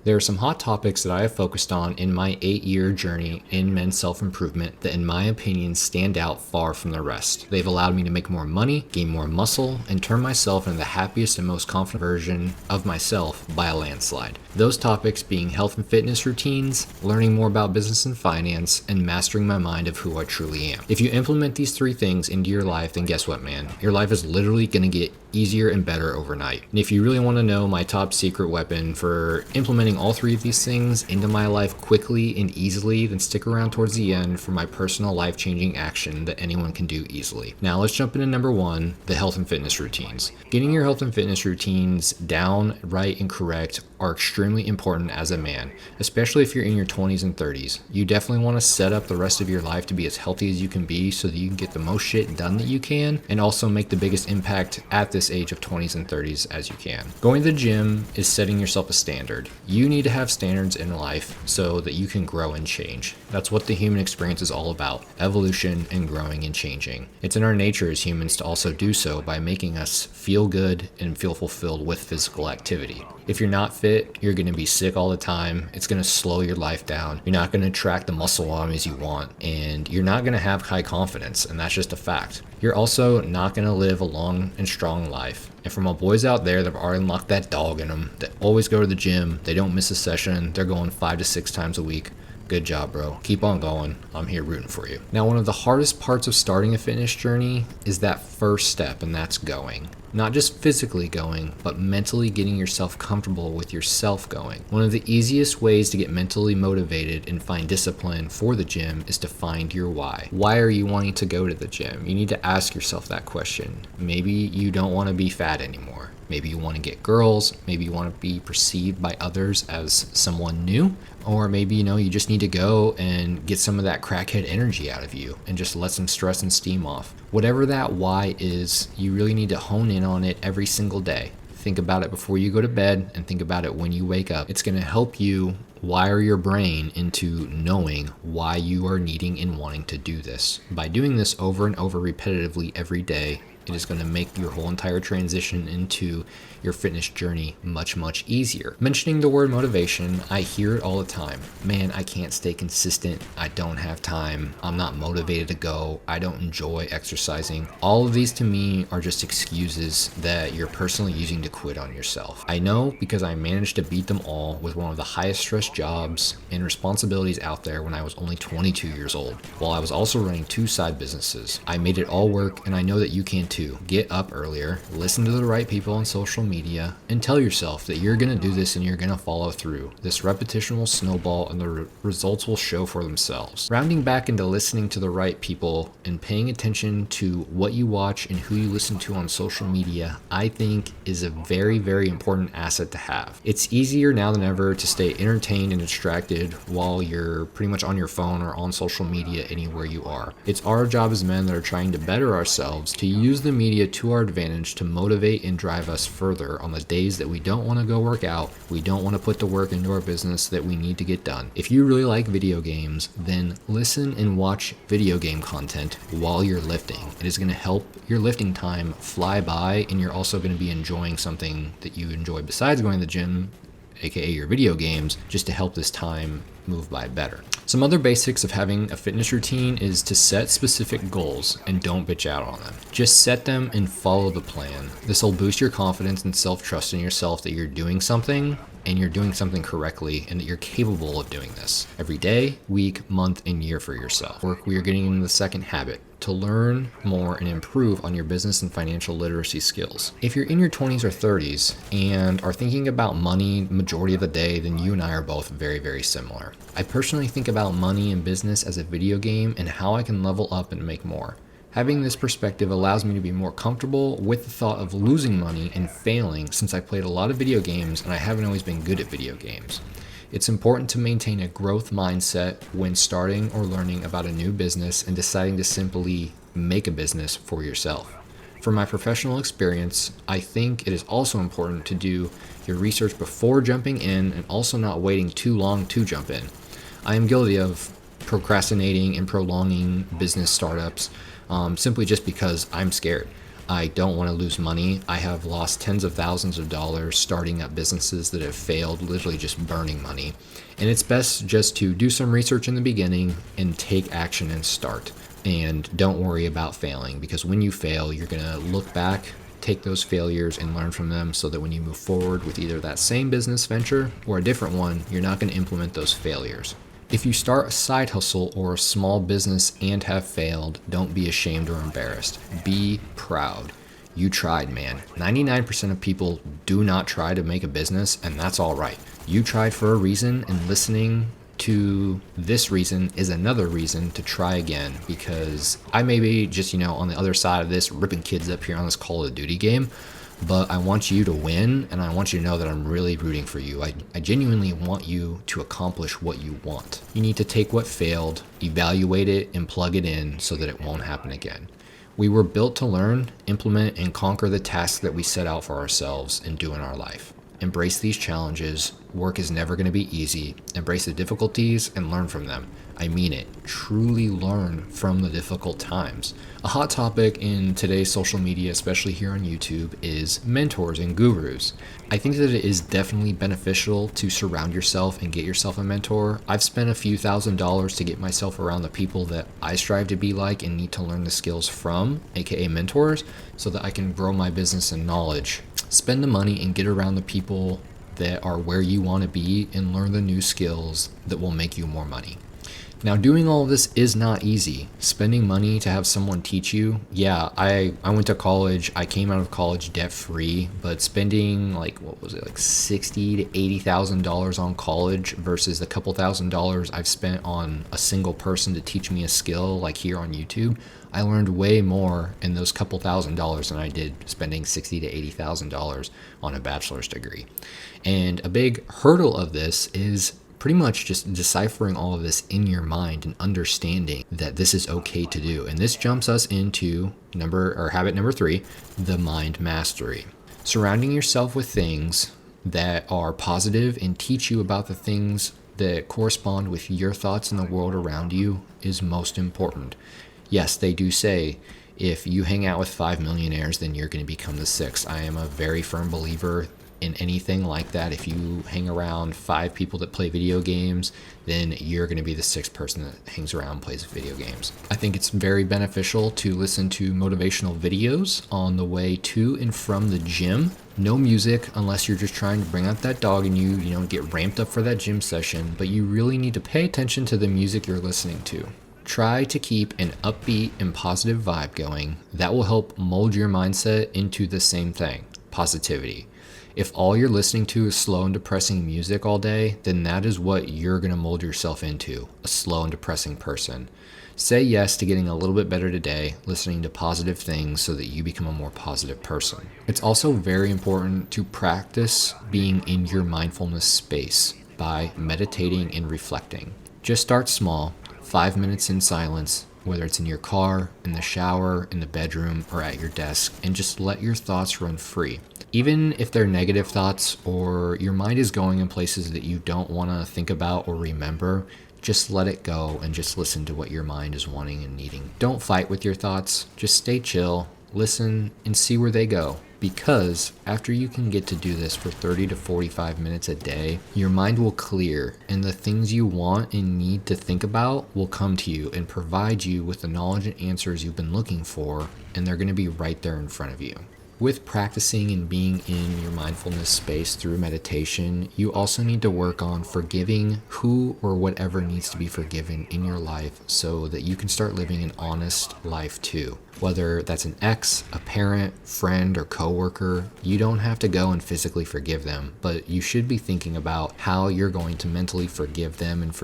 There are some hot topics that I have focused on in my 8-year journey in men's self-improvement that in my opinion stand out far from the rest. They've allowed me to make more money, gain more muscle, and turn myself into the happiest and most confident version of myself by a landslide. Those topics being health and fitness routines, learning more about business and finance, and mastering my mind of who I truly am. If you implement these 3 things into your life, then guess what, man? Your life is literally going to get easier and better overnight. And if you really want to know my top secret weapon for implementing all 3 of these things into my life quickly and easily, then stick around towards the end for my personal life-changing action that anyone can do easily. Now let's jump into number 1, the health and fitness routines. Getting your health and fitness routines down, right, and correct are extremely important as a man, especially if you're in your 20s and 30s. You definitely want to set up the rest of your life to be as healthy as you can be so that you can get the most shit done that you can and also make the biggest impact at this age of 20s and 30s as you can. Going to the gym is setting yourself a standard. You need to have standards in life so that you can grow and change. That's what the human experience is all about, evolution and growing and changing. It's in our nature as humans to also do so by making us feel good and feel fulfilled with physical activity. If you're not fit, you're going to be sick all the time. It's going to slow your life down. You're not going to attract the muscle armies you want, and you're not going to have high confidence, and that's just a fact. You're also not going to live a long and strong life. And for my boys out there that have already unlocked that dog in them, that always go to the gym, they don't miss a session, they're going 5 to 6 times a week. Good job, bro. Keep on going. I'm here rooting for you. Now, one of the hardest parts of starting a fitness journey is that first step, and that's going. Not just physically going, but mentally getting yourself comfortable with yourself going. One of the easiest ways to get mentally motivated and find discipline for the gym is to find your why. Why are you wanting to go to the gym? You need to ask yourself that question. Maybe you don't want to be fat anymore. Maybe you want to get girls, maybe you want to be perceived by others as someone new, or maybe, you just need to go and get some of that crackhead energy out of you and just let some stress and steam off. Whatever that why is, you really need to hone in on it every single day. Think about it before you go to bed and think about it when you wake up. It's going to help you wire your brain into knowing why you are needing and wanting to do this. By doing this over and over repetitively every day, it is going to make your whole entire transition into your fitness journey much, much easier. Mentioning the word motivation, I hear it all the time. Man, I can't stay consistent. I don't have time. I'm not motivated to go. I don't enjoy exercising. All of these to me are just excuses that you're personally using to quit on yourself. I know because I managed to beat them all with one of the highest stress jobs and responsibilities out there when I was only 22 years old, while I was also running 2 side businesses. I made it all work, and I know that you can too. Get up earlier, listen to the right people on social media, and tell yourself that you're going to do this and you're going to follow through. This repetition will snowball and the results will show for themselves. Rounding back into listening to the right people and paying attention to what you watch and who you listen to on social media, I think is a very, very important asset to have. It's easier now than ever to stay entertained and distracted while you're pretty much on your phone or on social media anywhere you are. It's our job as men that are trying to better ourselves to use the media to our advantage to motivate and drive us further on the days that we don't want to go work out, we don't want to put the work into our business that we need to get done. If you really like video games, then listen and watch video game content while you're lifting. It is going to help your lifting time fly by, and you're also going to be enjoying something that you enjoy besides going to the gym, aka your video games, just to help this time move by better. Some other basics of having a fitness routine is to set specific goals and don't bitch out on them. Just set them and follow the plan. This will boost your confidence and self-trust in yourself that you're doing something and you're doing something correctly and that you're capable of doing this every day, week, month, and year for yourself. We are getting into the second habit, to learn more and improve on your business and financial literacy skills. If you're in your 20s or 30s and are thinking about money majority of the day, then you and I are both very, very similar. I personally think about money and business as a video game and how I can level up and make more. Having this perspective allows me to be more comfortable with the thought of losing money and failing, since I played a lot of video games and I haven't always been good at video games. It's important to maintain a growth mindset when starting or learning about a new business and deciding to simply make a business for yourself. From my professional experience, I think it is also important to do your research before jumping in and also not waiting too long to jump in. I am guilty of procrastinating and prolonging business startups simply just because I'm scared. I don't want to lose money. I have lost tens of thousands of dollars starting up businesses that have failed, literally just burning money. And it's best just to do some research in the beginning and take action and start. And don't worry about failing, because when you fail, you're going to look back, take those failures and learn from them, so that when you move forward with either that same business venture or a different one, you're not going to implement those failures. If you start a side hustle or a small business and have failed, don't be ashamed or embarrassed. Be proud. You tried, man. 99% of people do not try to make a business, and that's all right. You tried for a reason, and listening to this reason is another reason to try again, because I may be just, on the other side of this, ripping kids up here on this Call of Duty game, but I want you to win, and I want you to know that I'm really rooting for you. I genuinely want you to accomplish what you want. You need to take what failed, evaluate it, and plug it in so that it won't happen again. We were built to learn, implement, and conquer the tasks that we set out for ourselves and do in our life. Embrace these challenges. Work is never going to be easy. Embrace the difficulties and learn from them. I mean it. Truly learn from the difficult times. A hot topic in today's social media, especially here on YouTube, is mentors and gurus. I think that it is definitely beneficial to surround yourself and get yourself a mentor. I've spent a few $1,000s to get myself around the people that I strive to be like and need to learn the skills from, aka mentors, so that I can grow my business and knowledge. Spend the money and get around the people that are where you want to be and learn the new skills that will make you more money. Now, doing all of this is not easy. Spending money to have someone teach you, yeah, I went to college. I came out of college debt free, but spending like $60,000 to $80,000 on college versus the couple $1,000s I've spent on a single person to teach me a skill, like here on YouTube, I learned way more in those couple $1,000s than I did spending $60,000 to $80,000 on a bachelor's degree. And a big hurdle of this is pretty much just deciphering all of this in your mind and understanding that this is okay to do. And this jumps us into habit number 3, the mind mastery. Surrounding yourself with things that are positive and teach you about the things that correspond with your thoughts in the world around you is most important. Yes, they do say if you hang out with 5 millionaires, then you're going to become the 6th. I am a very firm believer in anything like that. If you hang around 5 people that play video games, then you're going to be the 6th person that hangs around and plays video games. I think it's very beneficial to listen to motivational videos on the way to and from the gym. No music unless you're just trying to bring out that dog in you, get ramped up for that gym session, but you really need to pay attention to the music you're listening to. Try to keep an upbeat and positive vibe going. That will help mold your mindset into the same thing, positivity. If all you're listening to is slow and depressing music all day, then that is what you're going to mold yourself into, a slow and depressing person. Say yes to getting a little bit better today, listening to positive things so that you become a more positive person. It's also very important to practice being in your mindfulness space by meditating and reflecting. Just start small, 5 minutes in silence, whether it's in your car, in the shower, in the bedroom, or at your desk, and just let your thoughts run free. Even if they're negative thoughts or your mind is going in places that you don't want to think about or remember, just let it go and just listen to what your mind is wanting and needing. Don't fight with your thoughts. Just stay chill, listen, and see where they go. Because after you can get to do this for 30 to 45 minutes a day, your mind will clear and the things you want and need to think about will come to you and provide you with the knowledge and answers you've been looking for, and they're going to be right there in front of you. With practicing and being in your mindfulness space through meditation, you also need to work on forgiving who or whatever needs to be forgiven in your life so that you can start living an honest life too. Whether that's an ex, a parent, friend, or coworker, you don't have to go and physically forgive them, but you should be thinking about how you're going to mentally forgive them and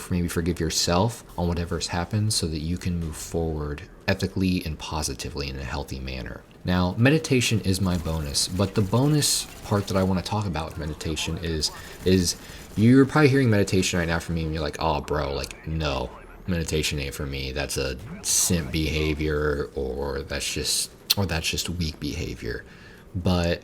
maybe forgive yourself on whatever's happened so that you can move forward ethically and positively in a healthy manner. Now, meditation is my bonus, but the bonus part that I want to talk about with meditation is you're probably hearing meditation right now from me and you're like, oh bro, no, meditation ain't for me. That's a simp behavior or that's just weak behavior. But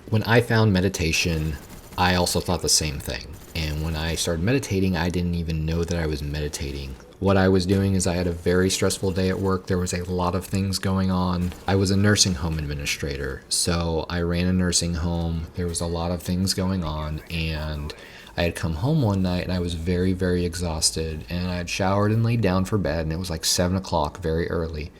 when I found meditation, I also thought the same thing. And when I started meditating, I didn't even know that I was meditating. What I was doing is I had a very stressful day at work. There was a lot of things going on. I was a nursing home administrator, so I ran a nursing home. There was a lot of things going on, and I had come home one night and I was very, very exhausted, and I had showered and laid down for bed, and it was like 7 o'clock, very early.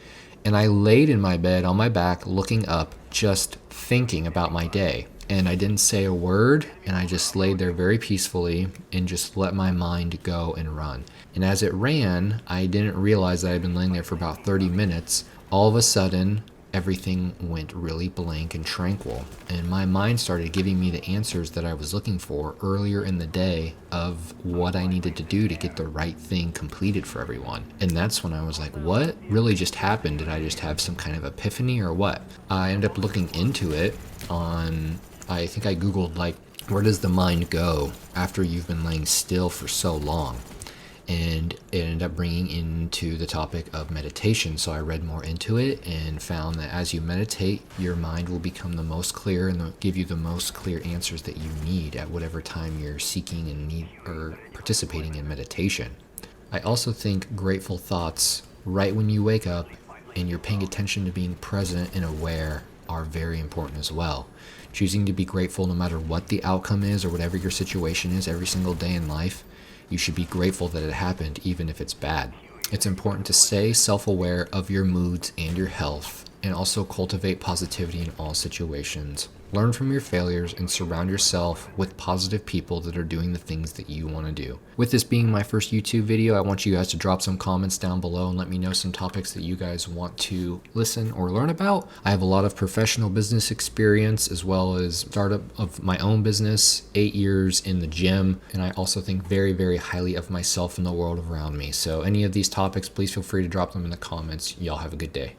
And I laid in my bed on my back looking up, just thinking about my day. And I didn't say a word, and I just laid there very peacefully and just let my mind go and run. And as it ran, I didn't realize that I'd been laying there for about 30 minutes. All of a sudden, everything went really blank and tranquil, and my mind started giving me the answers that I was looking for earlier in the day of what I needed to do to get the right thing completed for everyone. And that's when I was like, what really just happened? Did I just have some kind of epiphany or what? I ended up looking into it on, I think I Googled, like, where does the mind go after you've been laying still for so long? And it ended up bringing into the topic of meditation. So I read more into it and found that as you meditate, your mind will become the most clear and give you the most clear answers that you need at whatever time you're seeking and need or participating in meditation. I also think grateful thoughts right when you wake up and you're paying attention to being present and aware are very important as well. Choosing to be grateful no matter what the outcome is or whatever your situation is every single day in life, you should be grateful that it happened, even if it's bad. It's important to stay self-aware of your moods and your health, and also cultivate positivity in all situations. Learn from your failures and surround yourself with positive people that are doing the things that you want to do. With this being my first YouTube video, I want you guys to drop some comments down below and let me know some topics that you guys want to listen or learn about. I have a lot of professional business experience as well as startup of my own business, 8 years in the gym, and I also think very, very highly of myself and the world around me. So any of these topics, please feel free to drop them in the comments. Y'all have a good day.